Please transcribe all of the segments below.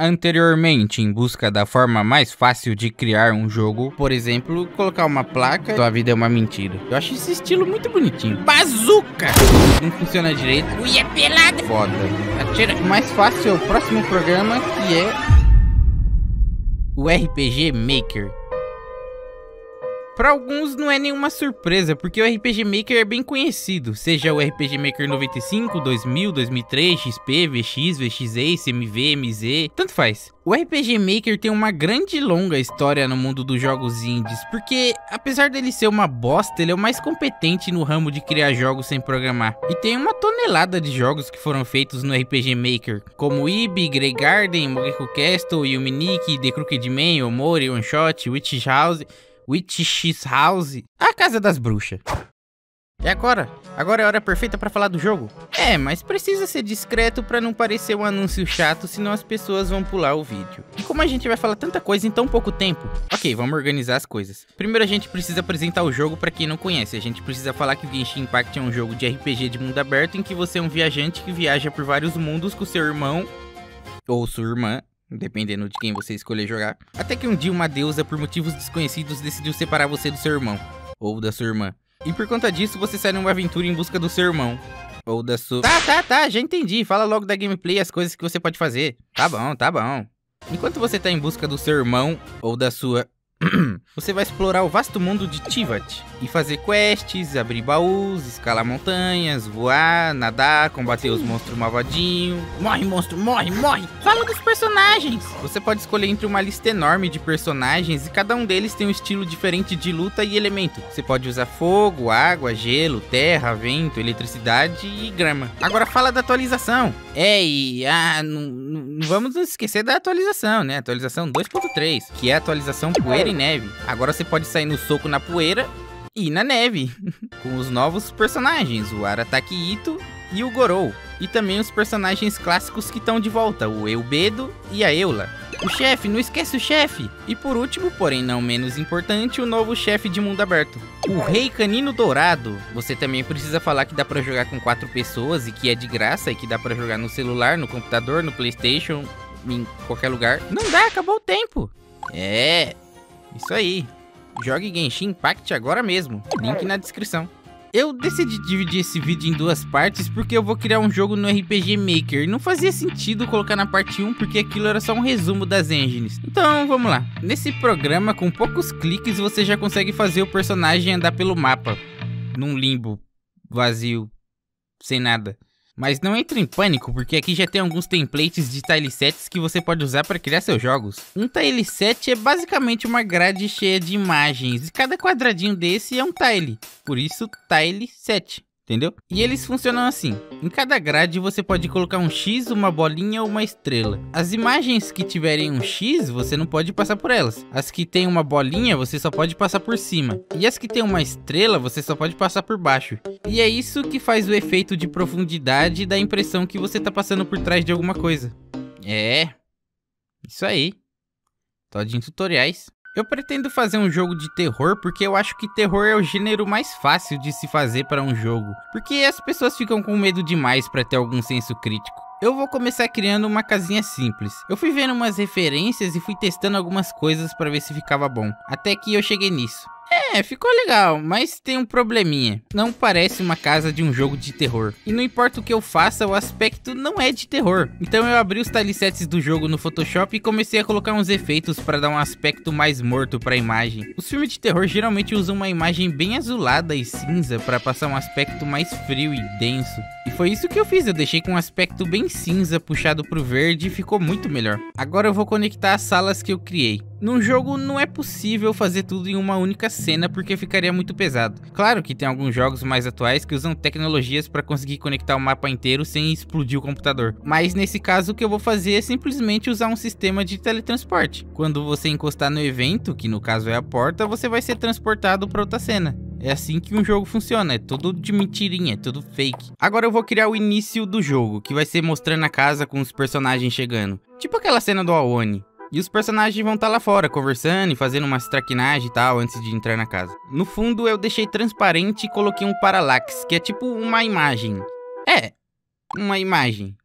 Anteriormente, em busca da forma mais fácil de criar um jogo, por exemplo, colocar uma placa, tua vida é uma mentira. Eu acho esse estilo muito bonitinho. Bazuca! Não funciona direito. Ui, é pelada! Foda. Atira. O mais fácil é o próximo programa, que é o RPG Maker. Para alguns não é nenhuma surpresa, porque o RPG Maker é bem conhecido, seja o RPG Maker 95, 2000, 2003, XP, VX, VX Ace, MV, MZ, tanto faz. O RPG Maker tem uma grande e longa história no mundo dos jogos indies, porque apesar dele ser uma bosta, ele é o mais competente no ramo de criar jogos sem programar. E tem uma tonelada de jogos que foram feitos no RPG Maker, como Ibi, Grey Garden, Mogeko Castle, Yuminiki, The Crooked Man, Omori, One Shot, Witch House, a Casa das Bruxas. E agora? Agora é a hora perfeita pra falar do jogo? É, mas precisa ser discreto pra não parecer um anúncio chato, senão as pessoas vão pular o vídeo. E como a gente vai falar tanta coisa em tão pouco tempo? Ok, vamos organizar as coisas. Primeiro a gente precisa apresentar o jogo pra quem não conhece. A gente precisa falar que o Genshin Impact é um jogo de RPG de mundo aberto em que você é um viajante que viaja por vários mundos com seu irmão ou sua irmã, dependendo de quem você escolher jogar. Até que um dia uma deusa, por motivos desconhecidos, decidiu separar você do seu irmão, ou da sua irmã. E por conta disso, você sai numa aventura em busca do seu irmão, ou da sua... Tá, já entendi. Fala logo da gameplay e as coisas que você pode fazer. Tá bom. Enquanto você tá em busca do seu irmão, ou da sua... Você vai explorar o vasto mundo de Teyvat e fazer quests, abrir baús, escalar montanhas, voar, nadar, combater os monstros malvadinhos. Morre, monstro, morre! Fala dos personagens! Você pode escolher entre uma lista enorme de personagens e cada um deles tem um estilo diferente de luta e elemento. Você pode usar fogo, água, gelo, terra, vento, eletricidade e grama. Agora fala da atualização. Não vamos nos esquecer da atualização, né? Atualização 2.3, que é a atualização poeira e neve. Agora você pode sair no soco na poeira e na neve, com os novos personagens, o Arataki Itto e o Gorou. E também os personagens clássicos que estão de volta, o Eubedo e a Eula. O chefe, não esquece o chefe! E por último, porém não menos importante, o novo chefe de mundo aberto, o Rei Canino Dourado. Você também precisa falar que dá pra jogar com 4 pessoas e que é de graça e que dá pra jogar no celular, no computador, no PlayStation, em qualquer lugar. Não dá, acabou o tempo! É... isso aí, jogue Genshin Impact agora mesmo, link na descrição. Eu decidi dividir esse vídeo em 2 partes porque eu vou criar um jogo no RPG Maker. Não fazia sentido colocar na parte 1 porque aquilo era só um resumo das engines. Então vamos lá. Nesse programa, com poucos cliques, você já consegue fazer o personagem andar pelo mapa, num limbo vazio, sem nada. Mas não entre em pânico, porque aqui já tem alguns templates de tilesets que você pode usar para criar seus jogos. Um tileset é basicamente uma grade cheia de imagens, e cada quadradinho desse é um tile, por isso tileset, entendeu? E eles funcionam assim: em cada grade você pode colocar um X, uma bolinha ou uma estrela. As imagens que tiverem um X, você não pode passar por elas. As que tem uma bolinha, você só pode passar por cima. E as que tem uma estrela, você só pode passar por baixo. E é isso que faz o efeito de profundidade e dá a impressão que você tá passando por trás de alguma coisa. É, isso aí. Todinho tutoriais. Eu pretendo fazer um jogo de terror porque eu acho que terror é o gênero mais fácil de se fazer para um jogo. Porque as pessoas ficam com medo demais para ter algum senso crítico. Eu vou começar criando uma casinha simples. Eu fui vendo umas referências e fui testando algumas coisas para ver se ficava bom. Até que eu cheguei nisso. É, ficou legal, mas tem um probleminha. Não parece uma casa de um jogo de terror. E não importa o que eu faça, o aspecto não é de terror. Então eu abri os tilesets do jogo no Photoshop e comecei a colocar uns efeitos para dar um aspecto mais morto para a imagem. Os filmes de terror geralmente usam uma imagem bem azulada e cinza para passar um aspecto mais frio e denso. E foi isso que eu fiz, eu deixei com um aspecto bem cinza puxado pro verde e ficou muito melhor. Agora eu vou conectar as salas que eu criei. Num jogo não é possível fazer tudo em uma única cena porque ficaria muito pesado. Claro que tem alguns jogos mais atuais que usam tecnologias para conseguir conectar o mapa inteiro sem explodir o computador. Mas nesse caso o que eu vou fazer é simplesmente usar um sistema de teletransporte. Quando você encostar no evento, que no caso é a porta, você vai ser transportado para outra cena. É assim que um jogo funciona, é tudo de mentirinha, é tudo fake. Agora eu vou criar o início do jogo, que vai ser mostrando a casa com os personagens chegando. Tipo aquela cena do Aoni. E os personagens vão estar lá fora, conversando e fazendo umas traquinagens e tal, antes de entrar na casa. No fundo eu deixei transparente e coloquei um parallax, que é tipo uma imagem. É, uma imagem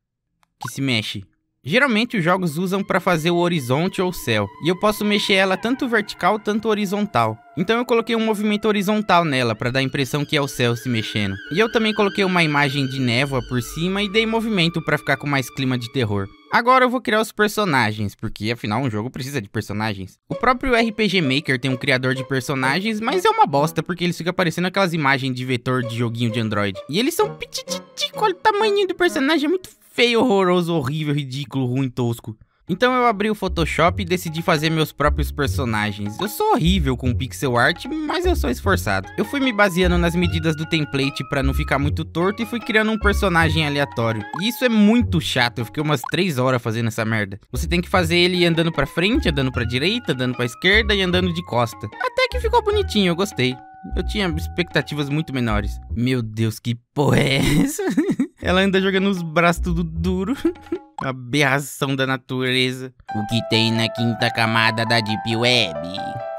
que se mexe. Geralmente os jogos usam para fazer o horizonte ou o céu, e eu posso mexer ela tanto vertical, tanto horizontal. Então eu coloquei um movimento horizontal nela, para dar a impressão que é o céu se mexendo. E eu também coloquei uma imagem de névoa por cima e dei movimento para ficar com mais clima de terror. Agora eu vou criar os personagens, porque afinal um jogo precisa de personagens. O próprio RPG Maker tem um criador de personagens, mas é uma bosta, porque eles ficam aparecendo aquelas imagens de vetor de joguinho de Android. E eles são pititico, olha o tamanho do personagem, é muito feio, horroroso, horrível, ridículo, ruim, tosco. Então eu abri o Photoshop e decidi fazer meus próprios personagens. Eu sou horrível com pixel art, mas eu sou esforçado. Eu fui me baseando nas medidas do template pra não ficar muito torto e fui criando um personagem aleatório. E isso é muito chato, eu fiquei umas 3 horas fazendo essa merda. Você tem que fazer ele andando pra frente, andando pra direita, andando pra esquerda e andando de costa. Até que ficou bonitinho, eu gostei. Eu tinha expectativas muito menores. Meu Deus, que porra é essa? Ela anda jogando os braços tudo duro. Aberração da natureza. O que tem na quinta camada da Deep Web?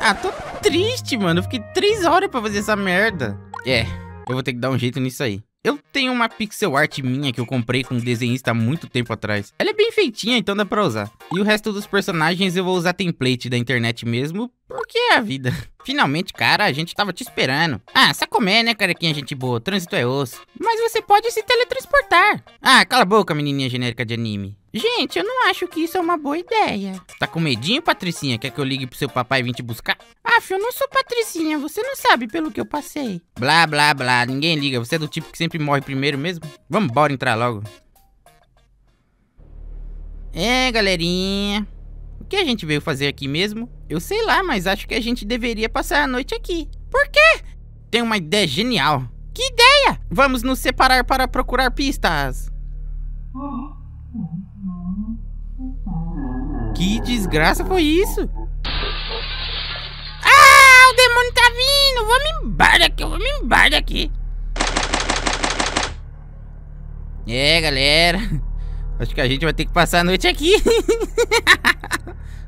Ah, tô triste, mano. Eu fiquei 3 horas pra fazer essa merda. Eu vou ter que dar um jeito nisso aí. Eu tenho uma pixel art minha que eu comprei com um desenhista há muito tempo atrás. Ela é bem feitinha, então dá pra usar. E o resto dos personagens eu vou usar template da internet mesmo, porque é a vida. Finalmente, cara, a gente tava te esperando. Ah, sacomé, né, carequinha gente boa, trânsito é osso. Mas você pode se teletransportar. Ah, cala a boca, menininha genérica de anime. Gente, eu não acho que isso é uma boa ideia. Tá com medinho, Patricinha? Quer que eu ligue pro seu papai vir te buscar? Aff, eu não sou Patricinha, você não sabe pelo que eu passei. Blá, blá, blá, ninguém liga. Você é do tipo que sempre morre primeiro mesmo? Vamos embora entrar logo. Galerinha. O que a gente veio fazer aqui mesmo? Eu sei lá, mas acho que a gente deveria passar a noite aqui. Por quê? Tenho uma ideia genial. Que ideia? Vamos nos separar para procurar pistas. Que desgraça foi isso? Ah, o demônio tá vindo. Vamos embora daqui. Galera. Acho que a gente vai ter que passar a noite aqui.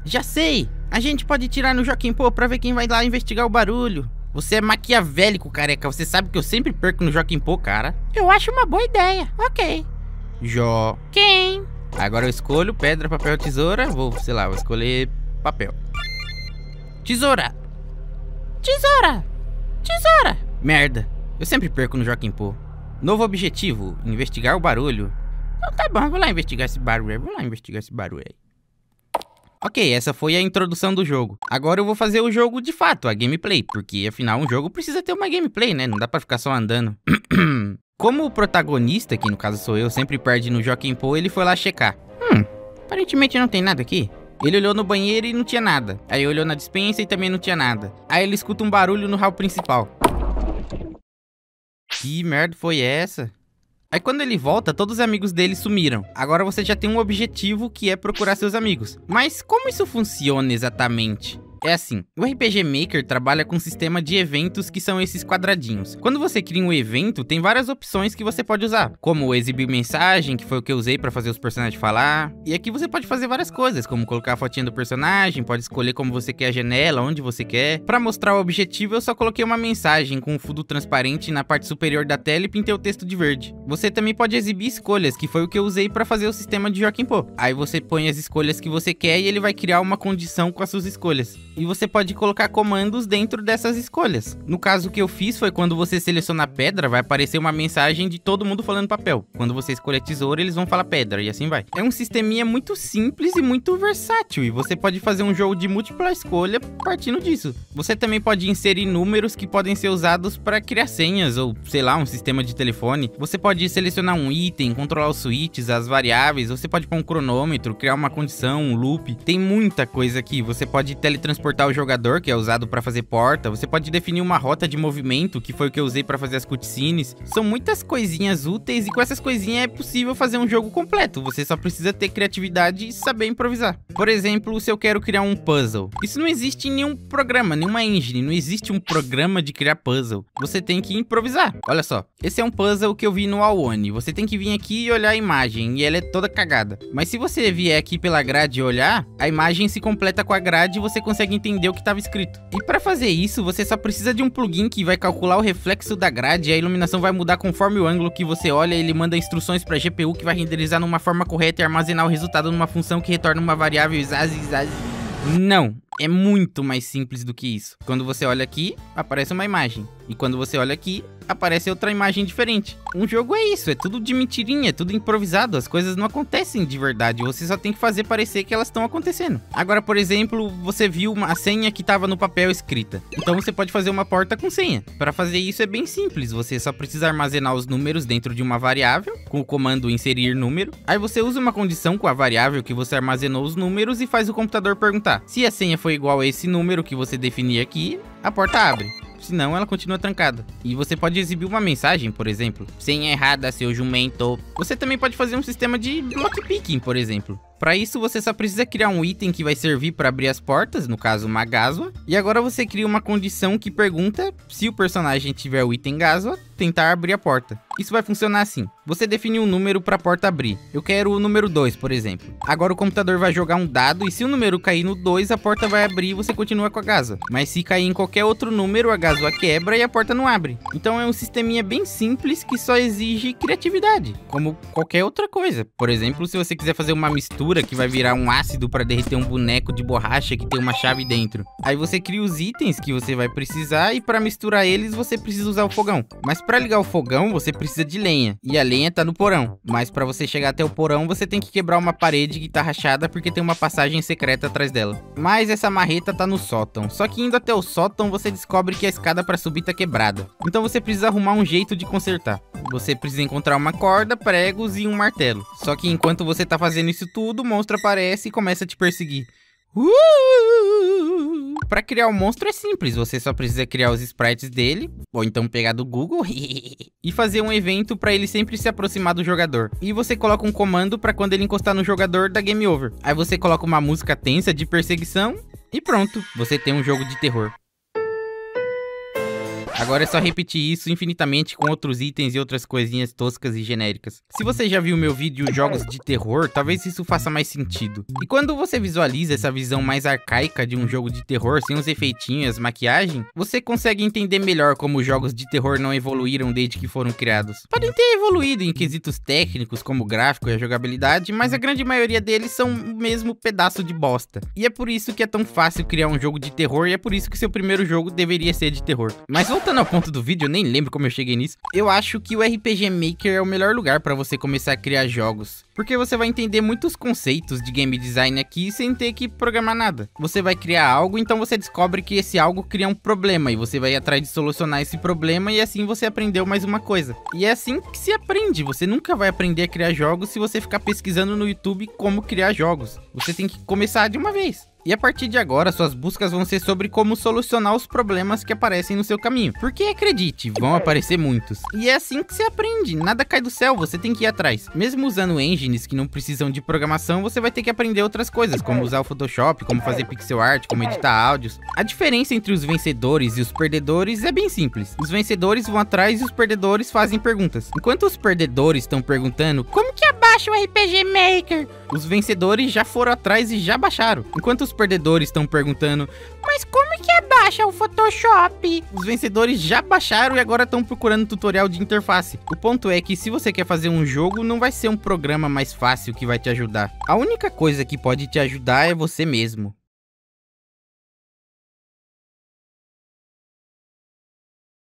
Já sei. A gente pode tirar no Joaquim Pô pra ver quem vai lá investigar o barulho. Você é maquiavélico, careca. Você sabe que eu sempre perco no Joaquim Pô, cara. Eu acho uma boa ideia. Ok. Quem? Agora eu escolho pedra, papel, tesoura. Vou escolher papel. Tesoura. Merda. Eu sempre perco no Joaquim Pô. Novo objetivo, investigar o barulho. Então tá bom, vou lá investigar esse barulho aí. Ok, essa foi a introdução do jogo. Agora eu vou fazer o jogo de fato, a gameplay. Porque afinal um jogo precisa ter uma gameplay, né? Não dá pra ficar só andando. Como o protagonista, que no caso sou eu, sempre perde no Joaquim Pô, ele foi lá checar. Aparentemente não tem nada aqui. Ele olhou no banheiro e não tinha nada. Aí olhou na despensa e também não tinha nada. Aí ele escuta um barulho no hall principal. Que merda foi essa? Aí quando ele volta, todos os amigos dele sumiram. Agora você já tem um objetivo que é procurar seus amigos. Mas como isso funciona exatamente? É assim, o RPG Maker trabalha com um sistema de eventos que são esses quadradinhos. Quando você cria um evento, tem várias opções que você pode usar, como exibir mensagem, que foi o que eu usei pra fazer os personagens falar. E aqui você pode fazer várias coisas, como colocar a fotinha do personagem, pode escolher como você quer a janela, onde você quer. Pra mostrar o objetivo, eu só coloquei uma mensagem com um fundo transparente na parte superior da tela e pintei o texto de verde. Você também pode exibir escolhas, que foi o que eu usei pra fazer o sistema de Joaquim Pô. Aí você põe as escolhas que você quer e ele vai criar uma condição com as suas escolhas. E você pode colocar comandos dentro dessas escolhas. No caso, o que eu fiz foi quando você seleciona a pedra, vai aparecer uma mensagem de todo mundo falando papel. Quando você escolher tesoura, eles vão falar pedra e assim vai. É um sisteminha muito simples e muito versátil. E você pode fazer um jogo de múltipla escolha partindo disso. Você também pode inserir números que podem ser usados para criar senhas ou, sei lá, um sistema de telefone. Você pode selecionar um item, controlar os switches, as variáveis. Você pode pôr um cronômetro, criar uma condição, um loop. Tem muita coisa aqui. Você pode teletransportar o jogador, que é usado para fazer porta. Você pode definir uma rota de movimento, que foi o que eu usei para fazer as cutscenes. São muitas coisinhas úteis e com essas coisinhas é possível fazer um jogo completo. Você só precisa ter criatividade e saber improvisar. Por exemplo, se eu quero criar um puzzle. Isso não existe em nenhum programa, nenhuma engine. Não existe um programa de criar puzzle. Você tem que improvisar. Olha só, esse é um puzzle que eu vi no Awone. Você tem que vir aqui e olhar a imagem, e ela é toda cagada. Mas se você vier aqui pela grade e olhar, a imagem se completa com a grade e você consegue consegue entender o que estava escrito. E para fazer isso, você só precisa de um plugin que vai calcular o reflexo da grade e a iluminação vai mudar conforme o ângulo que você olha. Ele manda instruções para a GPU que vai renderizar numa forma correta e armazenar o resultado numa função que retorna uma variável. Não, é muito mais simples do que isso. Quando você olha aqui, aparece uma imagem. E quando você olha aqui, aparece outra imagem diferente. Um jogo é isso, é tudo de mentirinha, é tudo improvisado. As coisas não acontecem de verdade, você só tem que fazer parecer que elas estão acontecendo. Agora, por exemplo, você viu a senha que estava no papel escrita. Então você pode fazer uma porta com senha. Para fazer isso é bem simples, você só precisa armazenar os números dentro de uma variável, com o comando inserir número. Aí você usa uma condição com a variável que você armazenou os números e faz o computador perguntar. Se a senha for igual a esse número que você definir aqui, a porta abre. Senão ela continua trancada. E você pode exibir uma mensagem, por exemplo. Senha errada, seu jumento. Você também pode fazer um sistema de lockpicking, por exemplo. Para isso, você só precisa criar um item que vai servir para abrir as portas, no caso uma gásua. E agora você cria uma condição que pergunta se o personagem tiver o item gásua, tentar abrir a porta. Isso vai funcionar assim. Você define um número para a porta abrir. Eu quero o número 2, por exemplo. Agora o computador vai jogar um dado e se o número cair no 2, a porta vai abrir e você continua com a gásua. Mas se cair em qualquer outro número, a gásua quebra e a porta não abre. Então é um sisteminha bem simples que só exige criatividade, como qualquer outra coisa. Por exemplo, se você quiser fazer uma mistura que vai virar um ácido para derreter um boneco de borracha que tem uma chave dentro. Aí você cria os itens que você vai precisar e para misturar eles você precisa usar o fogão. Mas para ligar o fogão você precisa de lenha e a lenha tá no porão. Mas para você chegar até o porão você tem que quebrar uma parede que tá rachada porque tem uma passagem secreta atrás dela. Mas essa marreta tá no sótão. Só que indo até o sótão você descobre que a escada para subir tá quebrada. Então você precisa arrumar um jeito de consertar. Você precisa encontrar uma corda, pregos e um martelo. Só que enquanto você tá fazendo isso tudo, o monstro aparece e começa a te perseguir. Para criar o monstro é simples, você só precisa criar os sprites dele, ou então pegar do Google, e fazer um evento para ele sempre se aproximar do jogador. E você coloca um comando para quando ele encostar no jogador, dar game over. Aí você coloca uma música tensa de perseguição e pronto, você tem um jogo de terror. Agora é só repetir isso infinitamente com outros itens e outras coisinhas toscas e genéricas. Se você já viu meu vídeo Jogos de Terror, talvez isso faça mais sentido. E quando você visualiza essa visão mais arcaica de um jogo de terror, sem os efeitinhos, maquiagem, você consegue entender melhor como os jogos de terror não evoluíram desde que foram criados. Podem ter evoluído em quesitos técnicos, como o gráfico e a jogabilidade, mas a grande maioria deles são o mesmo pedaço de bosta. E é por isso que é tão fácil criar um jogo de terror e é por isso que seu primeiro jogo deveria ser de terror. Mas voltando ao ponto do vídeo, eu nem lembro como eu cheguei nisso. Eu acho que o RPG Maker é o melhor lugar para você começar a criar jogos, porque você vai entender muitos conceitos de game design aqui sem ter que programar nada. Você vai criar algo, então você descobre que esse algo cria um problema e você vai atrás de solucionar esse problema e assim você aprendeu mais uma coisa. E é assim que se aprende. Você nunca vai aprender a criar jogos se você ficar pesquisando no YouTube como criar jogos. Você tem que começar de uma vez. E a partir de agora, suas buscas vão ser sobre como solucionar os problemas que aparecem no seu caminho. Porque acredite, vão aparecer muitos. E é assim que se aprende, nada cai do céu, você tem que ir atrás. Mesmo usando engines que não precisam de programação, você vai ter que aprender outras coisas, como usar o Photoshop, como fazer pixel art, como editar áudios. A diferença entre os vencedores e os perdedores é bem simples. Os vencedores vão atrás e os perdedores fazem perguntas. Enquanto os perdedores estão perguntando, como que abaixa o RPG Maker? Os vencedores já foram atrás e já baixaram. Enquanto os perdedores estão perguntando, mas como que abaixa o Photoshop? Os vencedores já baixaram e agora estão procurando tutorial de interface. O ponto é que se você quer fazer um jogo, não vai ser um programa mais fácil que vai te ajudar. A única coisa que pode te ajudar é você mesmo.